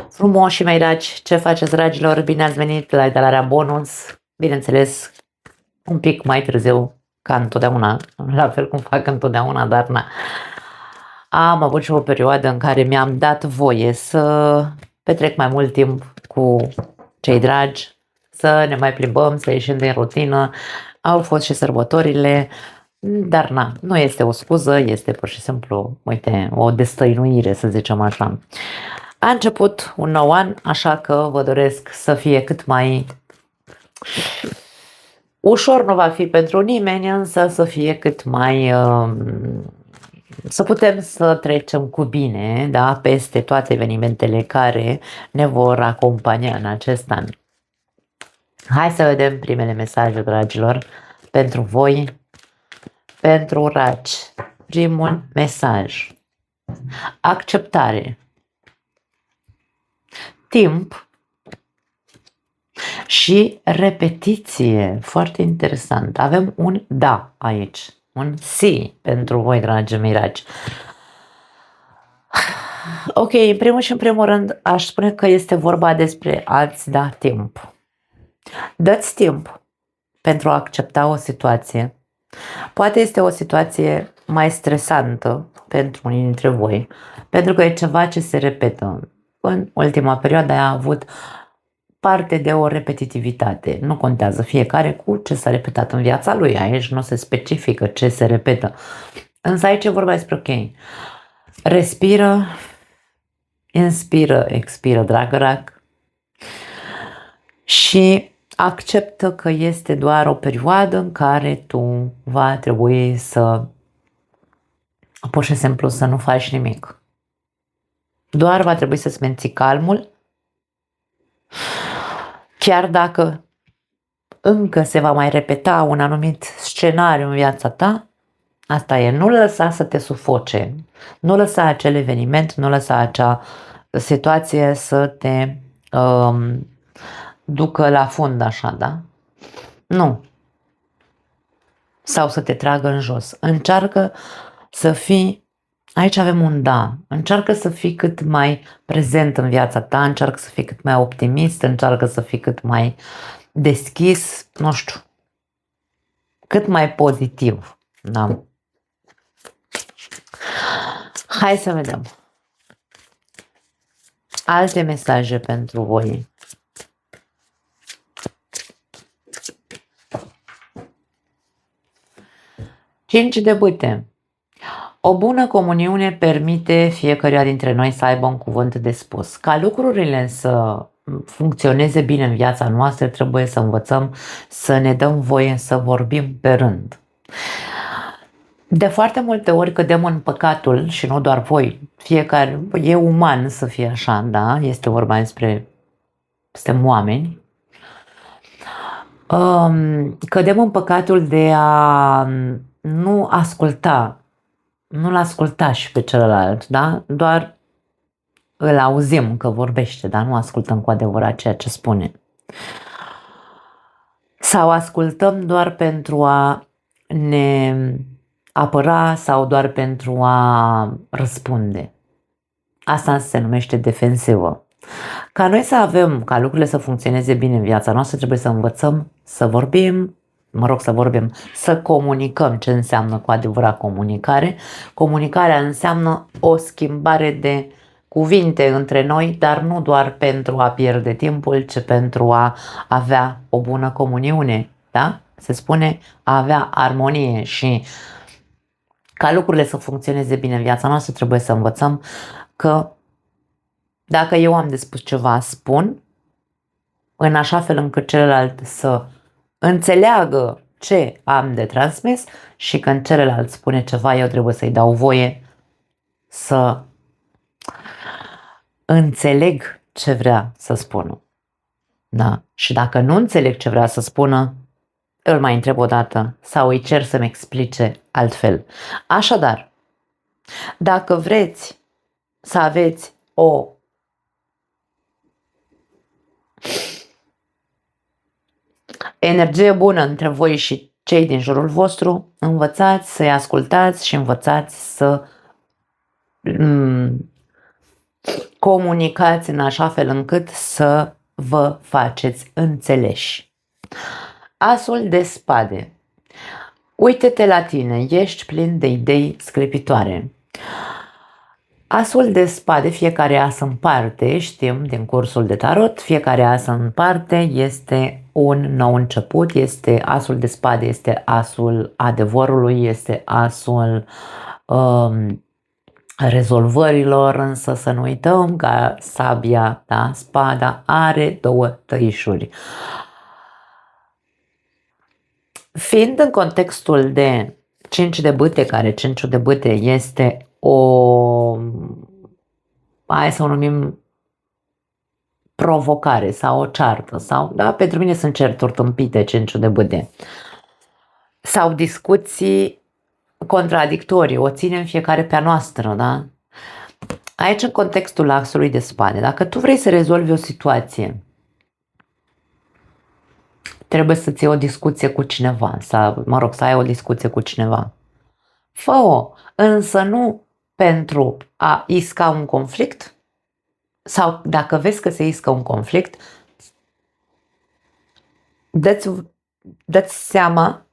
Frumoși mei dragi, ce faceți, dragilor? Bine ați venit la etalarea bonus. Bineînțeles, un pic mai târziu, ca întotdeauna, la fel cum fac întotdeauna, dar na. Am avut și o perioadă în care mi-am dat voie să petrec mai mult timp cu cei dragi, să ne mai plimbăm, să ieșim din rutină. Au fost și sărbătorile, dar na, nu este o scuză, este pur și simplu, uite, o destăinuire, să zicem așa. A început un nou an, așa că vă doresc să fie cât mai ușor, nu va fi pentru nimeni, însă să fie cât mai să putem să trecem cu bine, da, peste toate evenimentele care ne vor acompania în acest an. Hai să vedem primele mesaje, dragilor, pentru voi, pentru raci. Primul mesaj: acceptare, timp și repetiție. Foarte interesant. Avem un da aici, un si pentru voi, dragi miraci. Ok, în primul și în primul rând aș spune că este vorba despre a-ți da timp. Dă-ți timp pentru a accepta o situație. Poate este o situație mai stresantă pentru unii dintre voi, pentru că e ceva ce se repetă. În ultima perioadă a avut parte de o repetitivitate. Nu contează fiecare cu ce s-a repetat în viața lui. Aici nu se specifică ce se repetă. Însă aici e vorba despre ok. Respiră, inspiră, expiră, dragă rac, și acceptă că este doar o perioadă în care tu va trebui să pur și simplu să nu faci nimic. Doar va trebui să-ți menții calmul, chiar dacă încă se va mai repeta un anumit scenariu în viața ta. Asta e, nu lăsa să te sufoce, nu lăsa acel eveniment, nu lăsa acea situație să te ducă la fund așa, da? Nu. Sau să te tragă în jos. Încearcă să fii, aici avem un da, încearcă să fii cât mai prezent în viața ta, încearcă să fii cât mai optimist, încearcă să fii cât mai deschis, nu știu, cât mai pozitiv, da? Hai să vedem alte mesaje pentru voi. Cinci de bâte. O bună comuniune permite fiecăruia dintre noi să aibă un cuvânt de spus. Ca lucrurile să funcționeze bine în viața noastră, trebuie să învățăm să ne dăm voie să vorbim pe rând. De foarte multe ori cădem în păcatul, și nu doar voi, fiecare, e uman să fie așa, da? Este vorba despre, suntem oameni. Cădem în păcatul de a nu asculta, nu-l asculta și pe celălalt, da? Doar îl auzim că vorbește, dar nu ascultăm cu adevărat ceea ce spune. Sau ascultăm doar pentru a ne apăra sau doar pentru a răspunde. Asta se numește defensivă. Ca noi să avem, ca lucrurile să funcționeze bine în viața noastră, trebuie să învățăm să vorbim, să comunicăm. Ce înseamnă cu adevărat comunicare? Comunicarea înseamnă o schimbare de cuvinte între noi, dar nu doar pentru a pierde timpul, ci pentru a avea o bună comuniune, da? Se spune a avea armonie. Și ca lucrurile să funcționeze bine în viața noastră, trebuie să învățăm că dacă eu am de spus ceva, spun în așa fel încât celălalt să înțeleagă ce am de transmis, și când celălalt spune ceva, eu trebuie să-i dau voie să înțeleg ce vrea să spună. Da? Și dacă nu înțeleg ce vrea să spună, îl mai întreb o dată sau îi cer să-mi explice altfel. Așadar, dacă vreți să aveți o energie bună între voi și cei din jurul vostru, învățați să-i ascultați și învățați să comunicați în așa fel încât să vă faceți înțeleși. Asul de spade. Uite-te la tine, ești plin de idei sclipitoare. Asul de spade, fiecare as în parte, știm din cursul de tarot, fiecare as în parte este un nou început, este asul de spade, este asul adevărului, este asul rezolvărilor, însă să nu uităm că sabia, da, spada are două tăișuri. Fiind în contextul de 5 de bâte, care 5 de bâte este hai să o numim provocare sau o ceartă, sau, da, pentru mine sunt certuri tâmpite 5 de bâte, sau discuții contradictorii, o ținem fiecare pe a noastră, da? Aici, în contextul axului de spade, dacă tu vrei să rezolvi o situație, trebuie să-ți iei o discuție cu cineva, sau, mă rog, să ai o discuție cu cineva. Fă-o, însă nu pentru a isca un conflict, sau dacă vezi că se iscă un conflict, dă-ți seama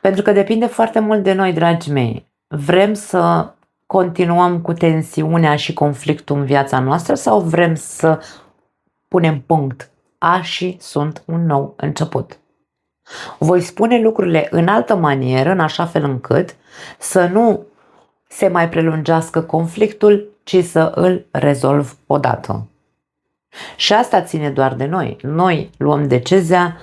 pentru că depinde foarte mult de noi, dragii mei. Vrem să continuăm cu tensiunea și conflictul în viața noastră sau vrem să punem punct? Și sunt un nou început. Voi spune lucrurile în altă manieră, în așa fel încât să nu se mai prelungească conflictul, ci să îl rezolv odată. Și asta ține doar de noi. Noi luăm decizia,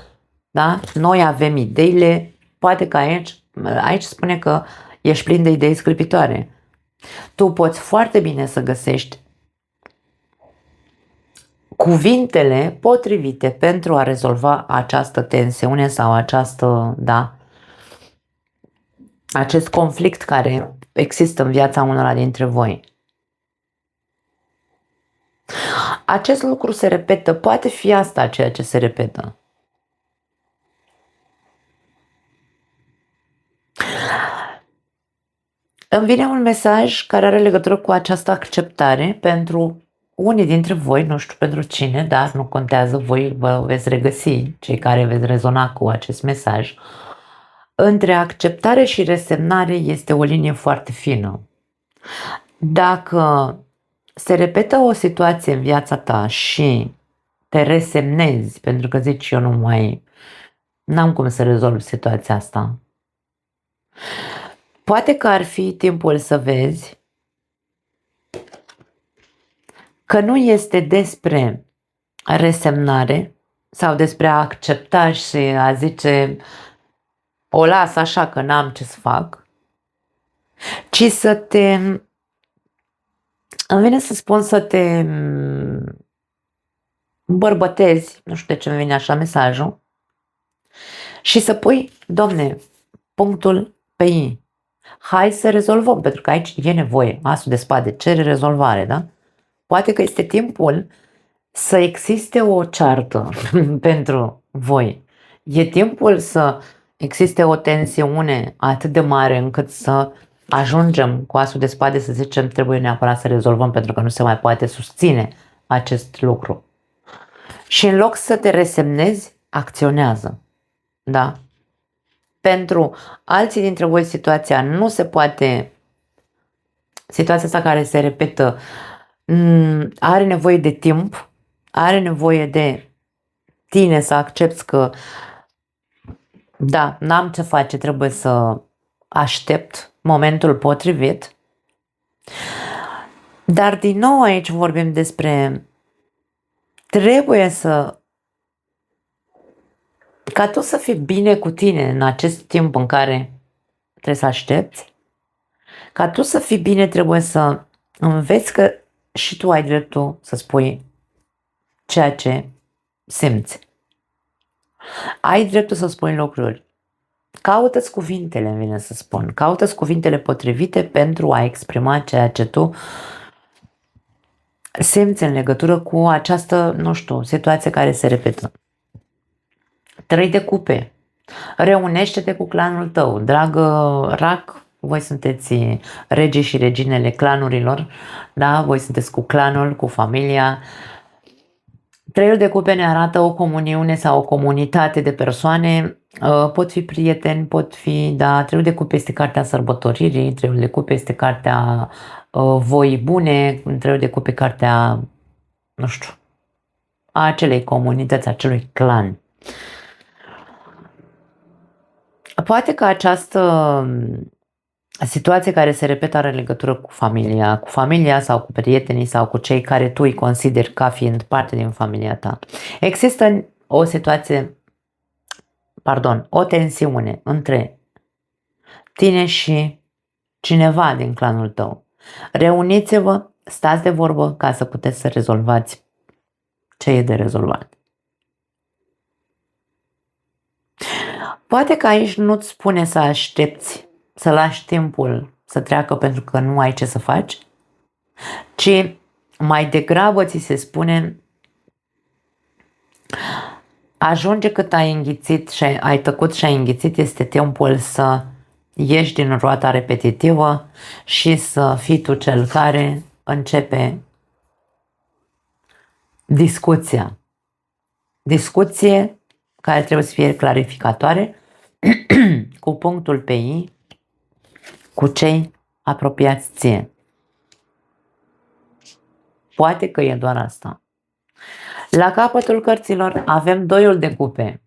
da? Noi avem ideile, poate că aici spune că ești plin de idei sclipitoare. Tu poți foarte bine să găsești cuvintele potrivite pentru a rezolva această tensiune sau acest conflict care există în viața unora dintre voi. Acest lucru se repetă, poate fi asta ceea ce se repetă. Îmi vine un mesaj care are legătură cu această acceptare pentru unii dintre voi, nu știu pentru cine, dar nu contează, voi vă veți regăsi, cei care veți rezona cu acest mesaj. Între acceptare și resemnare este o linie foarte fină. Dacă se repetă o situație în viața ta și te resemnezi pentru că zici eu n-am cum să rezolv situația asta, poate că ar fi timpul să vezi că nu este despre resemnare sau despre a accepta și a zice o las așa că n-am ce să fac, ci să te, îmi vine să spun, să te îmbărbătezi, nu știu de ce îmi vine așa mesajul, și să pui, domne, punctul pe I. Hai să rezolvăm, pentru că aici e nevoie. Asul de spade cere rezolvare, da? Poate că este timpul să existe o ceartă pentru voi. E timpul să existe o tensiune atât de mare încât să ajungem cu asul de spade să zicem trebuie neapărat să rezolvăm pentru că nu se mai poate susține acest lucru. Și în loc să te resemnezi, acționează. Da? Pentru alții dintre voi situația nu se poate, situația asta care se repetă are nevoie de timp, are nevoie de tine să accepti că da, n-am ce face, trebuie să aștept momentul potrivit. Dar din nou aici vorbim despre trebuie ca tu să fii bine cu tine în acest timp în care trebuie să aștepți. Ca tu să fii bine trebuie să înveți că și tu ai dreptul să spui ceea ce simți. Ai dreptul să spui lucruri. Caută-ți cuvintele, îmi vine să spun. Caută-ți cuvintele potrivite pentru a exprima ceea ce tu simți în legătură cu această, nu știu, situație care se repetă. 3 de cupe. Reunește-te cu clanul tău. Dragă rac, voi sunteți regii și reginele clanurilor, da? Voi sunteți cu clanul, cu familia. Treiul de cupe ne arată o comuniune sau o comunitate de persoane, pot fi prieteni, pot fi, da, treiul de cupe este cartea sărbătoririi, treiul de cupe este cartea voii bune, treiul de cupe cartea, nu știu, a acelei comunități, acelui clan. Poate că această situație care se repetă are legătură cu familia sau cu prietenii sau cu cei care tu îi consideri ca fiind parte din familia ta. Există o situație, o tensiune între tine și cineva din clanul tău. Reuniți-vă, stați de vorbă ca să puteți să rezolvați ce e de rezolvat. Poate că aici nu-ți spune să aștepți, să lași timpul să treacă pentru că nu ai ce să faci, ci mai degrabă ți se spune ajunge cât ai înghițit și ai tăcut și ai înghițit, este timpul să ieși din roata repetitivă și să fii tu cel care începe discuția. Discuție care trebuie să fie clarificatoare cu punctul pe I, cu cei apropiați ție. Poate că e doar asta. La capătul cărților avem doiul de cupe.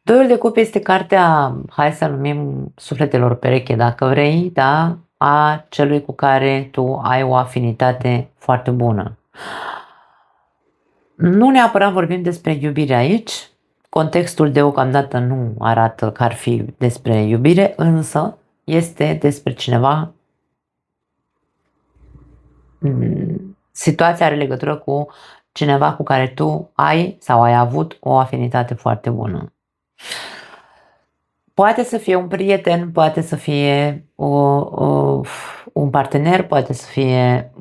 Doiul de cupe este cartea, hai să numim sufletelor pereche dacă vrei, da, a celui cu care tu ai o afinitate foarte bună. Nu neapărat vorbim despre iubire aici, contextul deocamdată nu arată că ar fi despre iubire, însă este despre cineva. Situația are legătură cu cineva cu care tu ai sau ai avut o afinitate foarte bună. Poate să fie un prieten, poate să fie un partener, poate să fie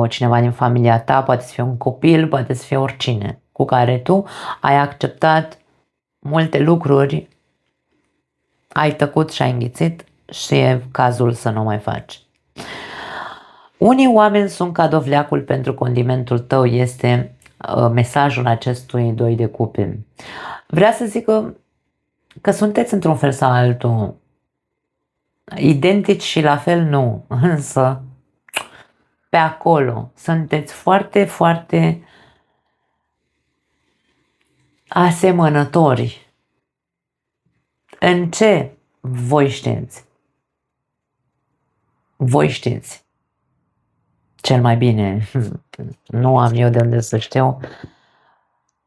cineva din familia ta, poate să fie un copil, poate să fie oricine cu care tu ai acceptat multe lucruri, ai tăcut și ai înghițit și e cazul să nu mai faci. Unii oameni sunt ca dovleacul pentru condimentul tău, este mesajul acestui doi de cupe. Vrea să zică că sunteți într-un fel sau altul identici și la fel nu, însă pe acolo sunteți foarte, foarte asemănători. În ce? Voi știți. Voi știți. Cel mai bine, nu am eu de unde să știu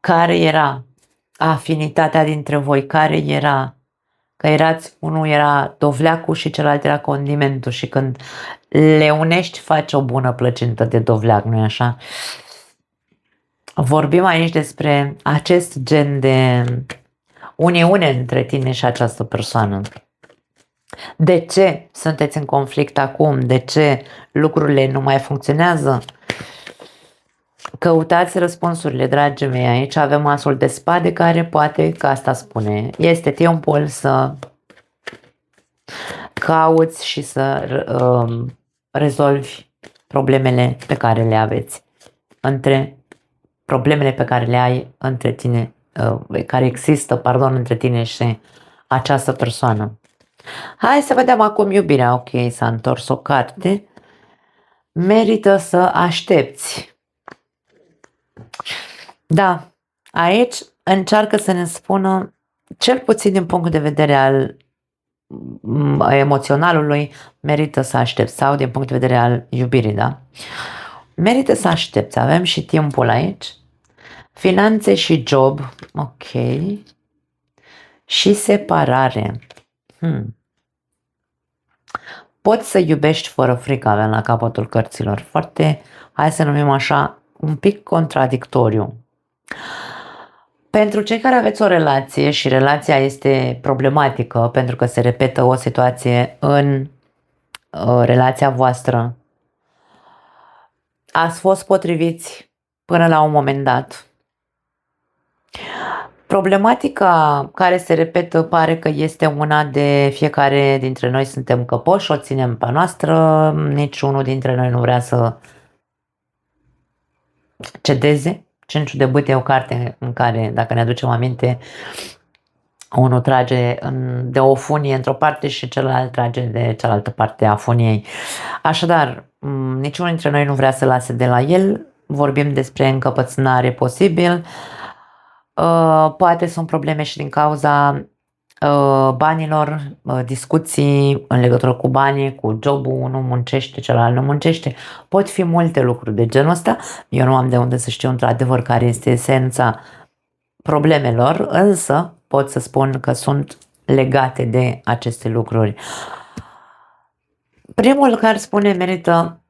care era afinitatea dintre voi, care era, că unul era dovleacul și celălalt era condimentul și când le unești faci o bună plăcintă de dovleac, nu-i așa? Vorbim aici despre acest gen de uniune între tine și această persoană. De ce sunteți în conflict acum? De ce lucrurile nu mai funcționează? Căutați răspunsurile, dragii mei. Aici avem asul de spade care poate că asta spune. Este timpul să cauți și să rezolvi problemele pe care le aveți. Problemele pe care le ai între tine, care există, între tine și această persoană. Hai să vedem acum iubirea. Ok, s-a întors o carte. Merită să aștepți. Da, aici încearcă să ne spună, cel puțin din punct de vedere al emoționalului, merită să aștepți, sau din punct de vedere al iubirii, da? Merită să aștepți. Avem și timpul aici. Finanțe și job. Ok. Și separare. Poți să iubești fără frică, avem la capătul cărților. Foarte, hai să numim așa, un pic contradictoriu. Pentru cei care aveți o relație și relația este problematică pentru că se repetă o situație în relația voastră, ați fost potriviți până la un moment dat. Problematica care se repetă pare că este una de fiecare dintre noi suntem căpoși, o ținem pe a noastră, niciunul dintre noi nu vrea să cedeze. Cinciul de bâte e o carte în care, dacă ne aducem aminte, unul trage de o funie într-o parte și celălalt trage de cealaltă parte a funiei. Așadar, niciunul dintre noi nu vrea să lase de la el. Vorbim despre încăpățânare posibil. Poate sunt probleme și din cauza banilor, discuții în legătură cu banii, cu jobul, unul muncește, celălalt nu muncește. Pot fi multe lucruri de genul ăsta. Eu nu am de unde să știu într-adevăr care este esența problemelor, însă pot să spun că sunt legate de aceste lucruri. Primul care spune merită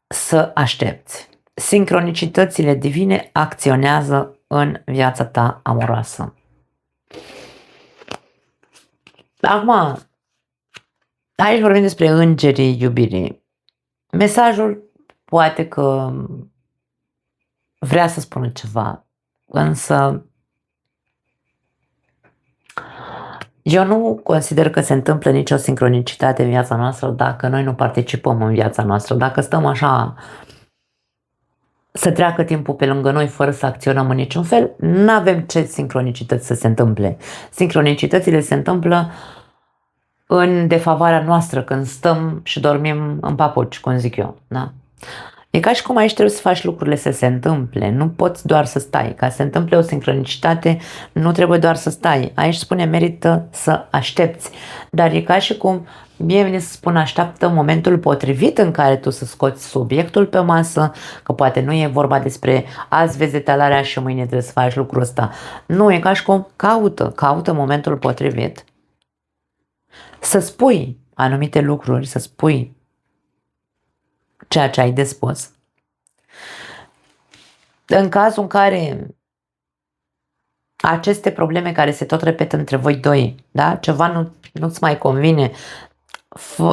să aștepți. Sincronicitățile divine acționează în viața ta amoroasă. Acum, aici vorbim despre îngerii iubirii. Mesajul poate că vrea să spună ceva, însă eu nu consider că se întâmplă nicio sincronicitate în viața noastră dacă noi nu participăm în viața noastră. Dacă stăm așa să treacă timpul pe lângă noi fără să acționăm în niciun fel, nu avem ce sincronicități să se întâmple. Sincronicitățile se întâmplă în defavoarea noastră când stăm și dormim în papuci, cum zic eu. Da? E ca și cum aici trebuie să faci lucrurile să se întâmple, nu poți doar să stai. Ca să se întâmple o sincronicitate, nu trebuie doar să stai. Aici spune merită să aștepți, dar e ca și cum mie vine să spun așteaptă momentul potrivit în care tu să scoți subiectul pe masă, că poate nu e vorba despre azi vezi etalarea și mâine trebuie să faci lucrul ăsta. Nu, e ca și cum caută momentul potrivit să spui anumite lucruri, să spui ceea ce ai de spus. În cazul în care aceste probleme care se tot repetă între voi doi, da? Ceva nu-ți mai convine,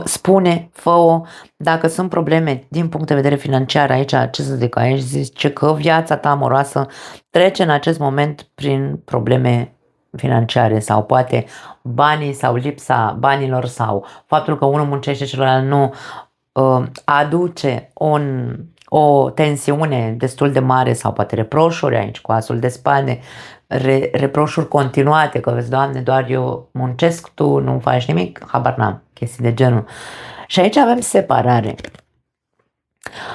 spune, fă-o. Dacă sunt probleme din punct de vedere financiar aici, ce să zic, aici zice că viața ta amoroasă trece în acest moment prin probleme financiare sau poate banii sau lipsa banilor sau faptul că unul muncește, celălalt nu, aduce o tensiune destul de mare sau poate reproșuri aici cu asul de spade, reproșuri continuate, că vezi, Doamne, doar eu muncesc, tu nu faci nimic, habar n-am, chestii de genul. Și aici avem separare.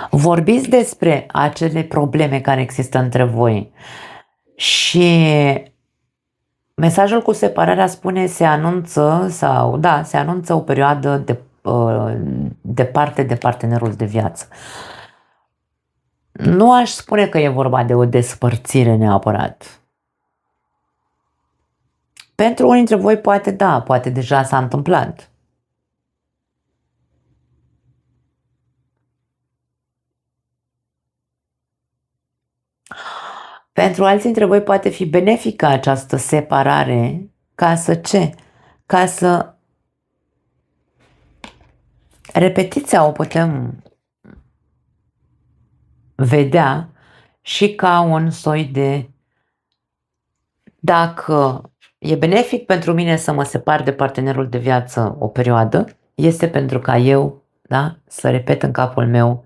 Vorbiți despre acele probleme care există între voi și mesajul cu separarea spune se anunță o perioadă departe de partenerul de viață. Nu aș spune că e vorba de o despărțire neapărat. Pentru unii dintre voi poate da, poate deja s-a întâmplat. Pentru alții dintre voi poate fi benefică această separare ca să ce? Ca să repetiția o putem vedea și ca un soi de dacă e benefic pentru mine să mă separ de partenerul de viață o perioadă, este pentru ca eu, da, să repet în capul meu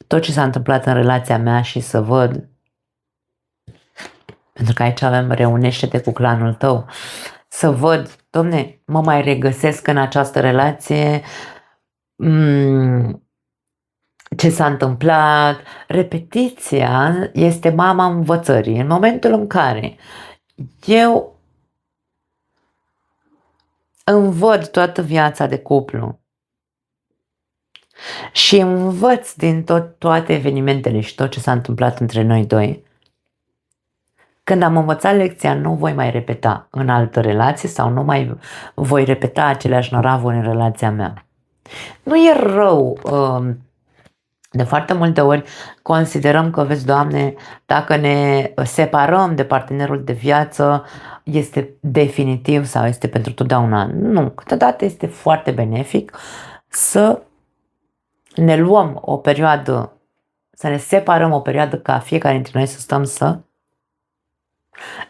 tot ce s-a întâmplat în relația mea și să văd, pentru că aici avem reunește-te cu clanul tău, să văd, domne, mă mai regăsesc în această relație, ce s-a întâmplat. Repetiția este mama învățării. În momentul în care eu îmi văd toată viața de cuplu și învăț din toate evenimentele și tot ce s-a întâmplat între noi doi, când am învățat lecția, nu voi mai repeta în altă relație sau nu mai voi repeta aceleași năravuri în relația mea. Nu e rău. De foarte multe ori considerăm că, vezi, Doamne, dacă ne separăm de partenerul de viață, este definitiv sau este pentru totdeauna. Nu, câteodată este foarte benefic să ne luăm o perioadă, să ne separăm o perioadă ca fiecare dintre noi să stăm să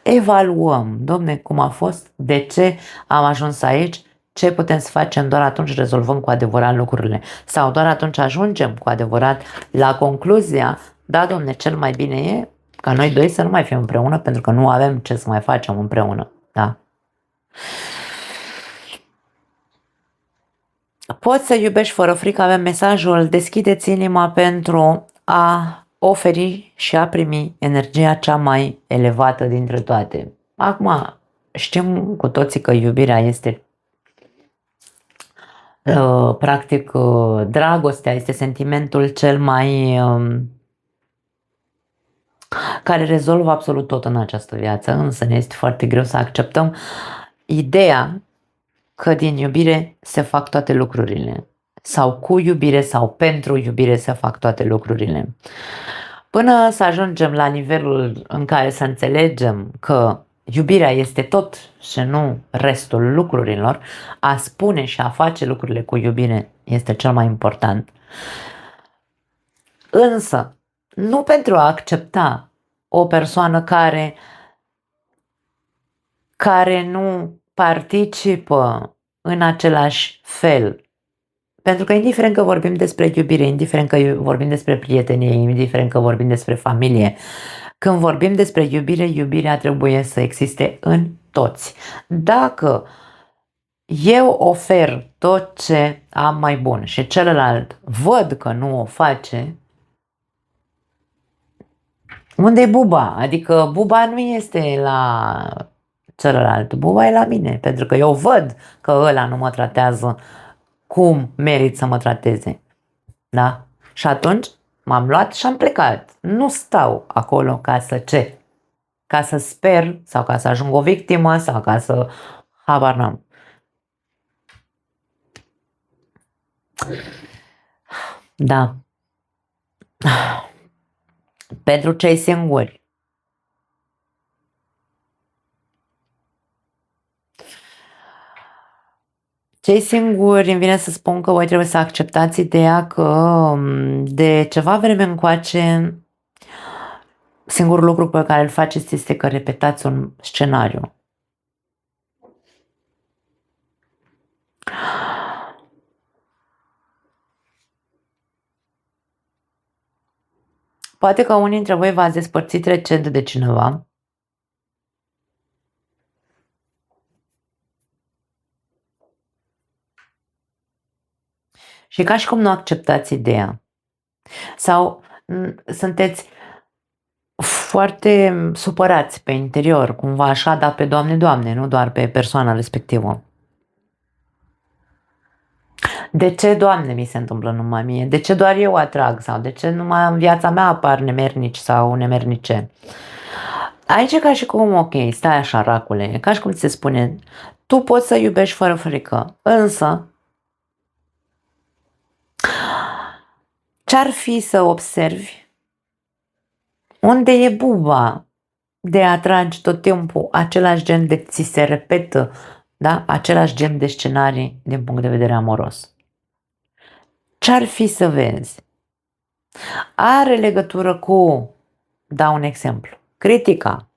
Evaluăm, domne, cum a fost, de ce am ajuns aici, ce putem să facem, doar atunci rezolvăm cu adevărat lucrurile. Sau doar atunci ajungem cu adevărat la concluzia, da, domne, cel mai bine e ca noi doi să nu mai fim împreună, pentru că nu avem ce să mai facem împreună. Da? Poți să iubești fără frică, avem mesajul, deschideți inima pentru a oferi și a primi energia cea mai elevată dintre toate. Acum, știm cu toții că iubirea este practic dragostea este sentimentul cel mai care rezolvă absolut tot în această viață, însă ne este foarte greu să acceptăm ideea că din iubire se fac toate lucrurile, sau cu iubire sau pentru iubire se fac toate lucrurile. Până să ajungem la nivelul în care să înțelegem că iubirea este tot și nu restul lucrurilor, a spune și a face lucrurile cu iubire este cel mai important. Însă, nu pentru a accepta o persoană care nu participă în același fel. Pentru că indiferent că vorbim despre iubire, indiferent că vorbim despre prietenie, indiferent că vorbim despre familie, când vorbim despre iubire, iubirea trebuie să existe în toți. Dacă eu ofer tot ce am mai bun și celălalt văd că nu o face, unde e buba? Adică buba nu este la celălalt, buba e la mine, pentru că eu văd că ăla nu mă tratează cum merit să mă trateze. Da? Și atunci m-am luat și am plecat. Nu stau acolo ca să ce? Ca să sper sau ca să ajung o victimă sau ca să habar n-am. Da. Pentru cei singuri. Cei singuri îmi vine să spun că voi trebuie să acceptați ideea că de ceva vreme încoace singurul lucru pe care îl faceți este că repetați un scenariu. Poate că unii dintre voi v-ați despărțit recent de cineva și ca și cum nu acceptați ideea. Sau sunteți foarte supărați pe interior, cumva așa, dar pe Doamne, Doamne, nu doar pe persoana respectivă. De ce, Doamne, mi se întâmplă numai mie? De ce doar eu atrag? Sau de ce numai în viața mea apar nemernici sau nemernice? Aici e ca și cum, ok, stai așa, racule, ca și cum ți se spune, tu poți să iubești fără frică, însă ce-ar fi să observi unde e buba de a atragi tot timpul același gen de ți se repetă, da? Același gen de scenarii din punct de vedere amoros. Ce-ar fi să vezi? Are legătură cu, dau un exemplu, critica.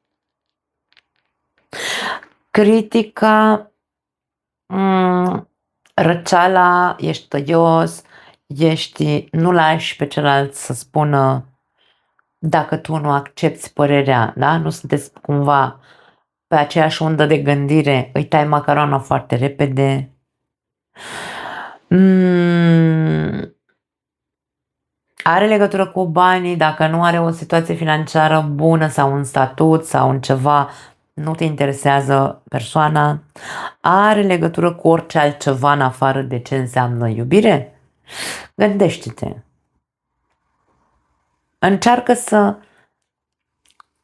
Critica, răceala, ești tăios, nu lași pe celălalt să spună dacă tu nu accepti părerea, da? Nu sunteți cumva pe aceeași undă de gândire, îi tai macaroana foarte repede. Are legătură cu banii, dacă nu are o situație financiară bună sau un statut sau un ceva, nu te interesează persoana. Are legătură cu orice altceva în afară de ce înseamnă iubire? Gândește-te. Încearcă să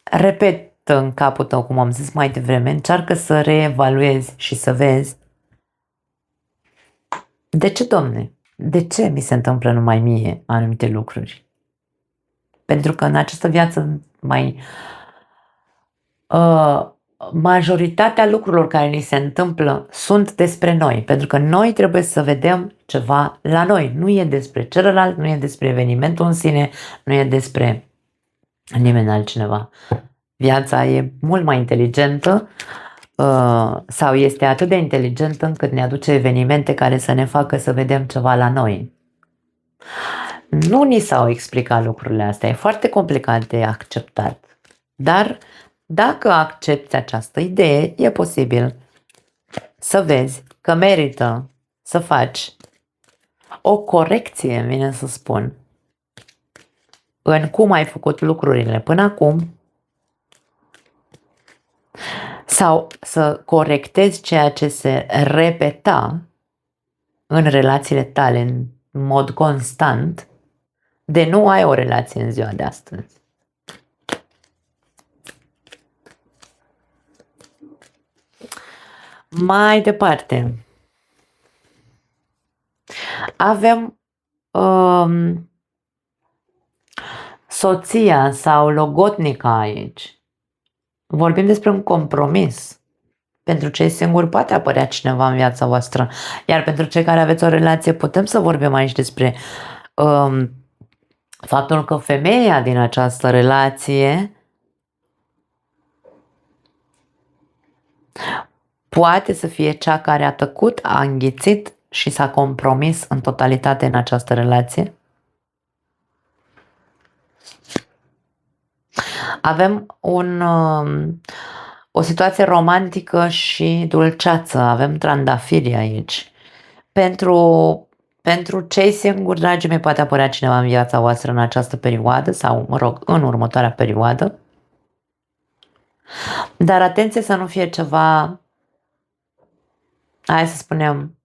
repet în capul tău, cum am zis mai devreme, încearcă să reevaluezi și să vezi de ce, Domne, de ce mi se întâmplă numai mie anumite lucruri? Pentru că în această viață majoritatea lucrurilor care ni se întâmplă sunt despre noi, pentru că noi trebuie să vedem ceva la noi. Nu e despre celălalt, nu e despre evenimentul în sine, nu e despre nimeni altcineva. Viața e mult mai inteligentă sau este atât de inteligentă încât ne aduce evenimente care să ne facă să vedem ceva la noi. Nu ni s-au explicat lucrurile astea, e foarte complicat de acceptat. Dar dacă accepti această idee, e posibil să vezi că merită să faci o corecție, vine să spun, în cum ai făcut lucrurile până acum sau să corectezi ceea ce se repeta în relațiile tale în mod constant, de nu ai o relație în ziua de astăzi. Mai departe, avem soția sau logotnica aici. Vorbim despre un compromis. Pentru cei singuri poate apărea cineva în viața voastră, iar pentru cei care aveți o relație putem să vorbim aici despre faptul că femeia din această relație poate să fie cea care a tăcut, a înghițit și s-a compromis în totalitate în această relație. Avem o situație romantică și dulceață, avem trandafiri aici. Pentru cei singuri, dragii mei, poate apărea cineva în viața voastră în această perioadă sau, mă rog, în următoarea perioadă. Dar atenție să nu fie ceva, hai să spunem,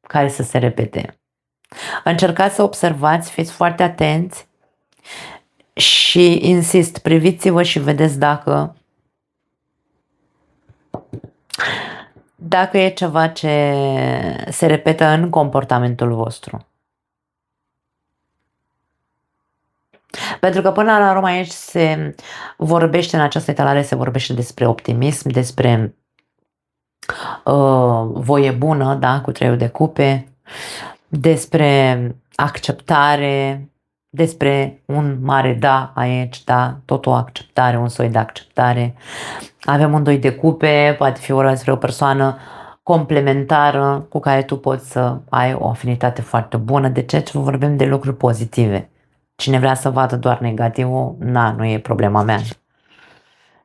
care să se repete. Încercați să observați, fiți foarte atenți și insist, priviți-vă și vedeți dacă e ceva ce se repetă în comportamentul vostru. Pentru că până la urmă aici se vorbește, în această etalare se vorbește despre optimism, despre voie bună, da, cu 3 de cupe, despre acceptare, despre un mare da aici, da, tot o acceptare, un soi de acceptare. Avem un 2 de cupe, poate fi vorba despre o persoană complementară cu care tu poți să ai o afinitate foarte bună. De ce vorbim de lucruri pozitive? Cine vrea să vadă doar negativul, nu e problema mea.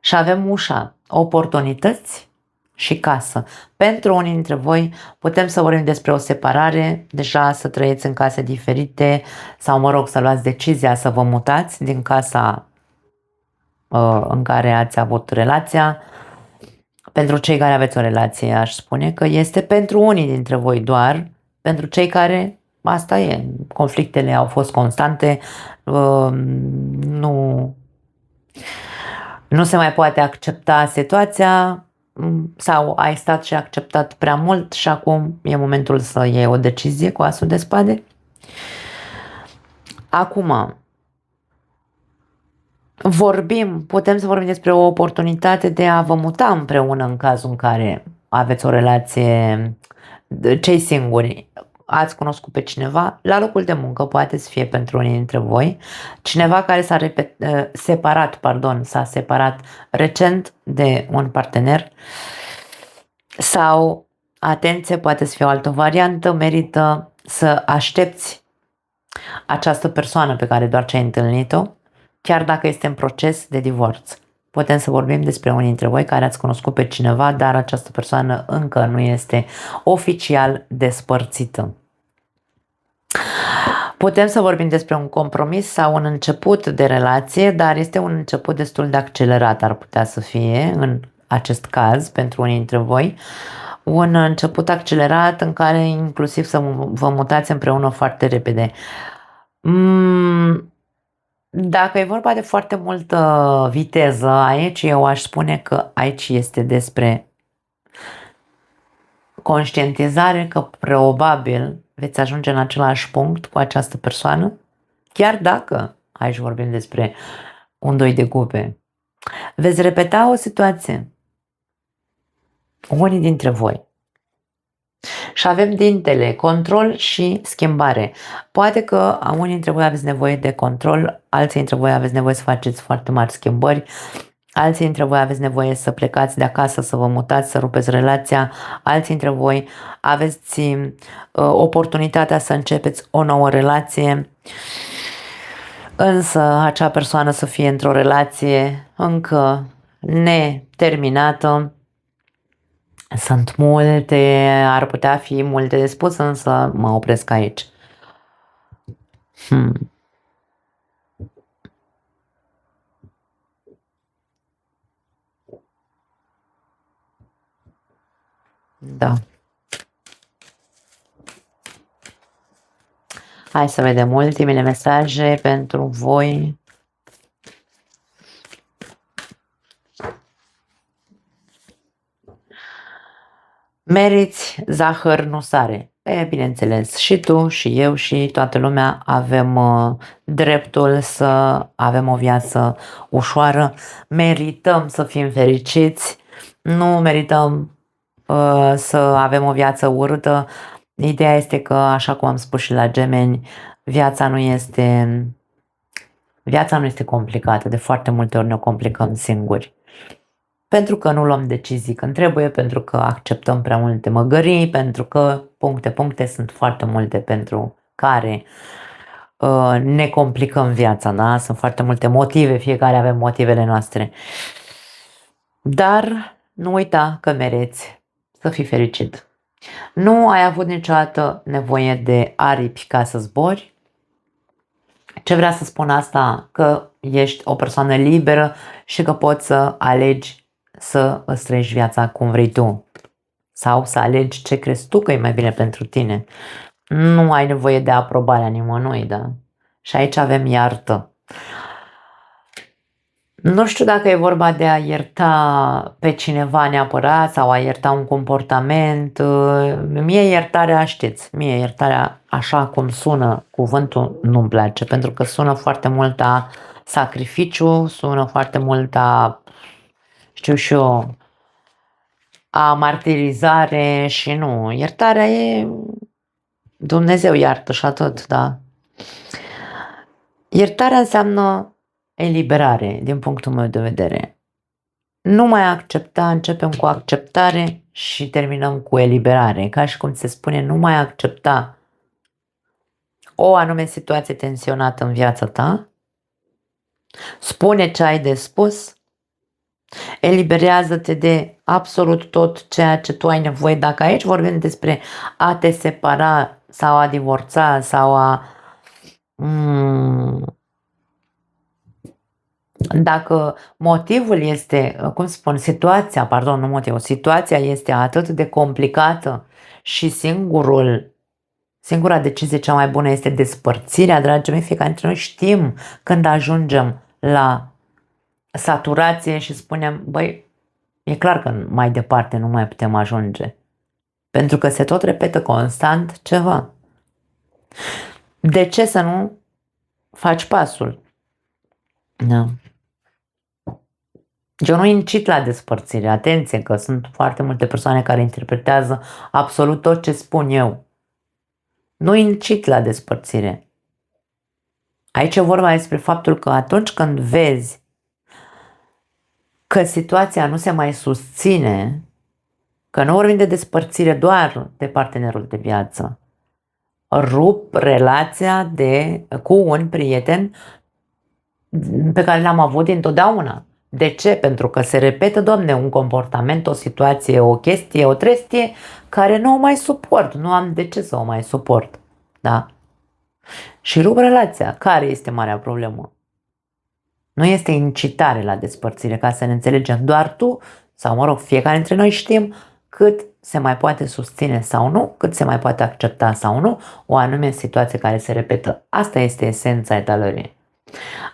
Și avem ușa, oportunități și casă. Pentru unii dintre voi putem să vorbim despre o separare, deja să trăiți în case diferite sau, mă rog, să luați decizia să vă mutați din casa în care ați avut relația. Pentru cei care aveți o relație, aș spune că este pentru unii dintre voi doar, pentru cei care, asta e, conflictele au fost constante, nu se mai poate accepta situația sau ai stat și acceptat prea mult și acum e momentul să iei o decizie cu asul de spade. Acum, putem să vorbim despre o oportunitate de a vă muta împreună în cazul în care aveți o relație, cei singuri, ați cunoscut pe cineva, la locul de muncă poate să fie pentru unii dintre voi, cineva care s-a separat recent de un partener sau, atenție, poate să fie o altă variantă, merită să aștepți această persoană pe care doar ce ai întâlnit-o, chiar dacă este în proces de divorț. Putem să vorbim despre unii dintre voi care ați cunoscut pe cineva, dar această persoană încă nu este oficial despărțită. Putem să vorbim despre un compromis sau un început de relație, dar este un început destul de accelerat, ar putea să fie în acest caz pentru unii dintre voi. Un început accelerat în care inclusiv să vă mutați împreună foarte repede. Dacă e vorba de foarte multă viteză aici, eu aș spune că aici este despre conștientizare că probabil veți ajunge în același punct cu această persoană, chiar dacă aici vorbim despre un 2 de cupe. Veți repeta o situație, unii dintre voi. Și avem dintele, control și schimbare. Poate că unii dintre voi aveți nevoie de control, alții dintre voi aveți nevoie să faceți foarte mari schimbări. Alții dintre voi aveți nevoie să plecați de acasă, să vă mutați, să rupeți relația. Alții dintre voi aveți oportunitatea să începeți o nouă relație, însă acea persoană să fie într-o relație încă neterminată. Sunt multe, ar putea fi multe de spus, însă mă opresc aici. Da. Hai să vedem ultimele mesaje pentru voi. Meriți zahăr, nu sare. Bineînțeles, și tu, și eu, și toată lumea avem dreptul să avem o viață ușoară. Merităm să fim fericiți, nu merităm să avem o viață urâtă. Ideea este că, așa cum am spus și la Gemeni, viața nu este complicată. De foarte multe ori ne o complicăm singuri. Pentru că nu luăm decizii când trebuie, pentru că acceptăm prea multe măgării, pentru că puncte, sunt foarte multe pentru care ne complicăm viața, da? Sunt foarte multe motive, fiecare avem motivele noastre. Dar nu uita că mereți să fii fericit. Nu ai avut niciodată nevoie de aripi ca să zbori. Ce vrea să spun asta? Că ești o persoană liberă și că poți să alegi să îți trăiești viața cum vrei tu. Sau să alegi ce crezi tu că e mai bine pentru tine. Nu ai nevoie de aprobarea nimănui, da? Și aici avem iartă. Nu știu dacă e vorba de a ierta pe cineva neapărat sau a ierta un comportament. Mie iertarea, știți, așa cum sună cuvântul nu-mi place, pentru că sună foarte mult a sacrificiu, sună foarte mult a, știu și eu, a martirizare și nu. Iertarea e Dumnezeu iartă și atât, da? Iertarea înseamnă eliberare, din punctul meu de vedere. Nu mai accepta, începem cu acceptare și terminăm cu eliberare. Ca și cum se spune, nu mai accepta o anume situație tensionată în viața ta, spune ce ai de spus, eliberează-te de absolut tot ceea ce tu ai nevoie. Dacă aici vorbim despre a te separa sau a divorța sau a... Dacă motivul este, cum spun, situația este atât de complicată și singura decizie cea mai bună este despărțirea, dragii mei, fiecare dintre noi știm când ajungem la saturație și spunem, băi, e clar că mai departe nu mai putem ajunge. Pentru că se tot repetă constant ceva. De ce să nu faci pasul? Da. Eu nu incit la despărțire, atenție că sunt foarte multe persoane care interpretează absolut tot ce spun eu. Nu incit la despărțire. Aici e vorba despre faptul că atunci când vezi că situația nu se mai susține, că nu vorbim de despărțire doar de partenerul de viață, rup relația cu un prieten pe care l-am avut dintotdeauna. De ce? Pentru că se repetă, Doamne, un comportament, o situație, o chestie, o trestie care nu o mai suport. Nu am de ce să o mai suport. Da? Și rup relația. Care este marea problemă? Nu este incitare la despărțire, ca să ne înțelegem. Doar tu, sau mă rog, fiecare dintre noi știm cât se mai poate susține sau nu, cât se mai poate accepta sau nu o anume situație care se repetă. Asta este esența etalării.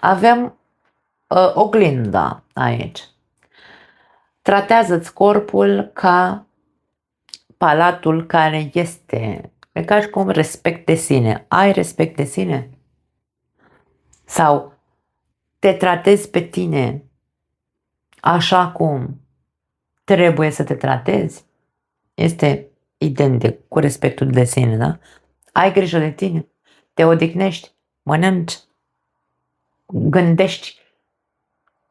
Avem oglinda aici. Tratează-ți corpul ca palatul care este. E ca și cum respect de sine. Ai respect de sine? Sau te tratezi pe tine așa cum trebuie să te tratezi? Este identic cu respectul de sine, da? Ai grijă de tine, te odihnești, mănânci, gândești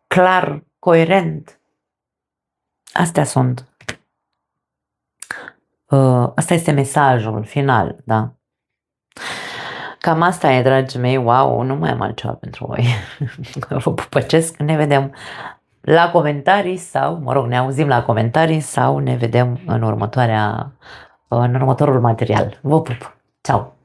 clar coerent. Astea sunt. Asta este mesajul final, da? Cam asta e, dragii mei. Wow, nu mai am altceva pentru voi. Vă pupăcesc, ne vedem la comentarii sau, mă rog, ne auzim la comentarii sau ne vedem în următorul material. Vă pup! Ceau!